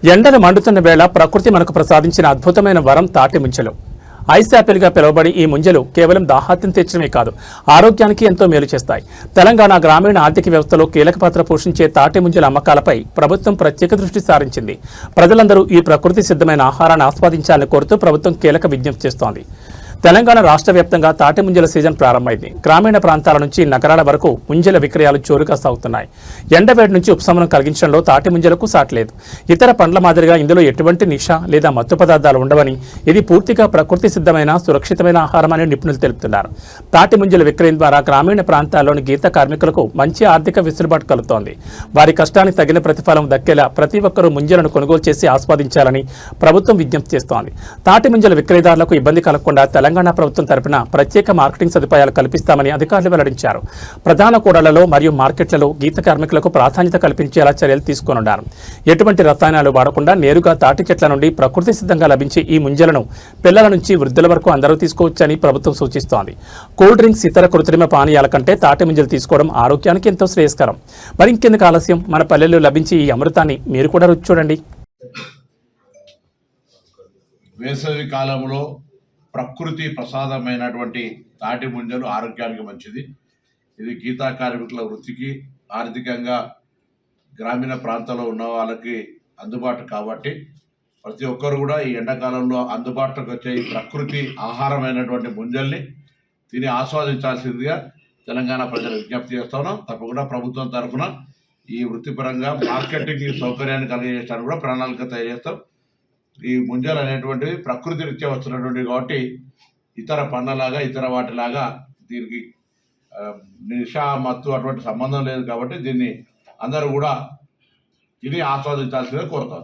ఎండలు మండుతున్న వేళ ప్రకృతి మనకు ప్రసాదించిన అద్భుతమైన వరం తాటి ముంజలు. ఐస్ యాపిల్గా పిలువబడి ఈ ముంజలు కేవలం దాహార్తిని తీర్చడమే కాదు, ఆరోగ్యానికి ఎంతో మేలు చేస్తాయి. తెలంగాణ గ్రామీణ ఆర్థిక వ్యవస్థలో కీలక పాత్ర పోషించే తాటి ముంజల అమ్మకాలపై ప్రభుత్వం ప్రత్యేక దృష్టి సారించింది. ప్రజలందరూ ఈ ప్రకృతి సిద్ధమైన ఆహారాన్ని ఆస్వాదించాలని కోరుతూ ప్రభుత్వం కీలక విజ్ఞప్తి చేస్తోంది. తెలంగాణ రాష్ట్ర వ్యాప్తంగా తాటి ముంజల సీజన్ ప్రారంభమైంది. గ్రామీణ ప్రాంతాల నుంచి నగరాల వరకు ముంజల విక్రయాలు జోరుగా సాగుతున్నాయి. ఎండవేడి నుంచి ఉపశమనం కలిగించడంలో తాటి ముంజలకు సాట్లేదు. ఇతర పండ్ల మాదిరిగా ఇందులో ఎటువంటి నిష లేదా మత్తు పదార్థాలు ఉండవని, ఇది పూర్తిగా ప్రకృతి సిద్ధమైన సురక్షితమైన ఆహారమని నిపుణులు తెలుపుతున్నారు. తాటి ముంజల విక్రయం ద్వారా గ్రామీణ ప్రాంతాల్లోని గీత కార్మికులకు మంచి ఆర్థిక వెసులుబాటు కలుగుతోంది. వారి కష్టానికి తగిన ప్రతిఫలం దక్కేలా ప్రతి ఒక్కరూ ముంజలను కొనుగోలు చేసి ఆస్వాదించాలని ప్రభుత్వం విజ్ఞప్తి చేస్తోంది. తాటి ముంజల విక్రయదారులకు ఇబ్బంది కలగకుండా తెలంగాణ ప్రభుత్వం తరపున ప్రత్యేక మార్కెటింగ్ సదుపాయాలు కల్పిస్తామని అధికారులు వెల్లడించారు. ప్రధాన కూడళ్లలో మరియు మార్కెట్లలో గీత కార్మికులకు ప్రాధాన్యత కల్పించేలా చర్యలు తీసుకోనున్నారు. ఎటువంటి రసాయనాలు వాడకుండా నేరుగా తాటి చెట్ల నుండి ప్రకృతి సిద్ధంగా లభించే ఈ ముంజలను పిల్లల నుంచి వృద్ధుల వరకు అందరూ తీసుకోవచ్చని ప్రభుత్వం సూచిస్తోంది. కూల్ డ్రింక్స్, ఇతర కృత్రిమ పానీయాల కంటే తాటి ముంజలు తీసుకోవడం ఆరోగ్యానికి ఎంతో శ్రేయస్కరం. మరి ఇంకెందుకు ఆలస్యం, మన పల్లెల్లో లభించే ఈ అమృతాన్ని మీరు కూడా రుచి చూడండి. వేసవి కాలంలో ప్రకృతి ప్రసాదమైనటువంటి తాటి ముంజలు ఆరోగ్యానికి మంచిది. ఇది గీతా కార్మికుల వృత్తికి, ఆర్థికంగా గ్రామీణ ప్రాంతాల్లో ఉన్న వాళ్ళకి అందుబాటు కాబట్టి ప్రతి ఒక్కరు కూడా ఈ ఎండాకాలంలో అందుబాటులోకి వచ్చే ఈ ప్రకృతి ఆహారమైనటువంటి ముంజల్ని తిని ఆస్వాదించాల్సిందిగా తెలంగాణ ప్రజలు విజ్ఞప్తి చేస్తున్నాం. తప్పకుండా ప్రభుత్వం తరఫున ఈ వృత్తిపరంగా మార్కెటింగ్ సౌకర్యాన్ని కలిగజేయడానికి కూడా ప్రణాళిక తయారు చేస్తాం. ఈ ముంజలు అనేటువంటివి ప్రకృతి రీత్యా వస్తున్నటువంటివి కాబట్టి ఇతర పండ్లలాగా ఇతర వాటిలాగా దీనికి నిషా మత్తు అటువంటి సంబంధం లేదు కాబట్టి దీన్ని అందరూ కూడా తిని ఆస్వాదించాల్సిందిగా కోరుతాం.